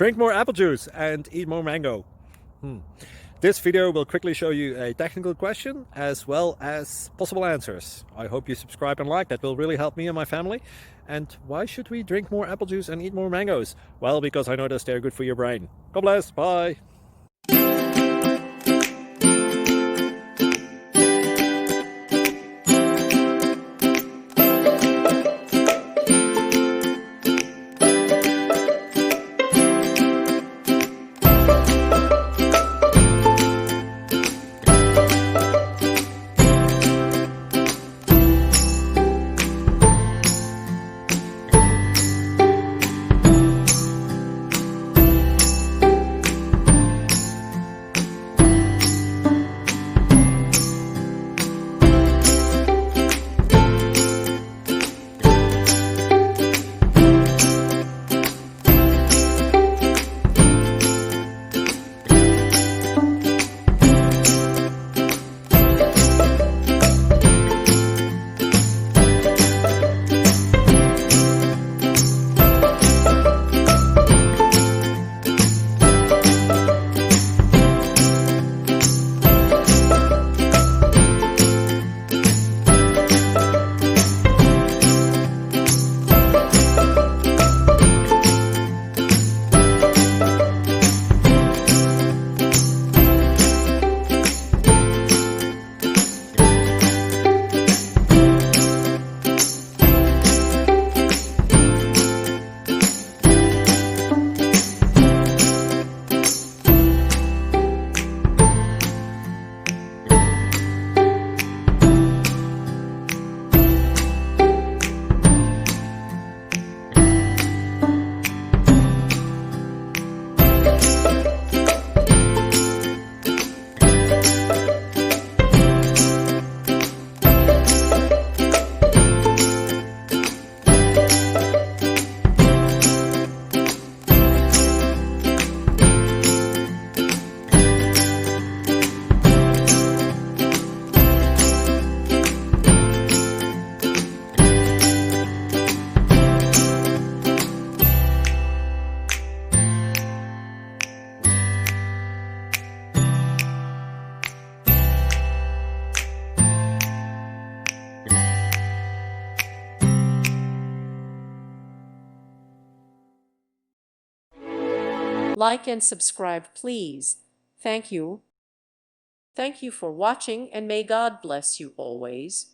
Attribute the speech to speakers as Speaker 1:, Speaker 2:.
Speaker 1: Drink more apple juice and eat more mango. This video will quickly show you a technical question as well as possible answers. I hope you subscribe and like, that will really help me and my family. And why should we drink more apple juice and eat more mangoes? Well, because I noticed they're good for your brain. God bless, bye!
Speaker 2: Like and subscribe, please. Thank you. Thank you for watching, and may God bless you always.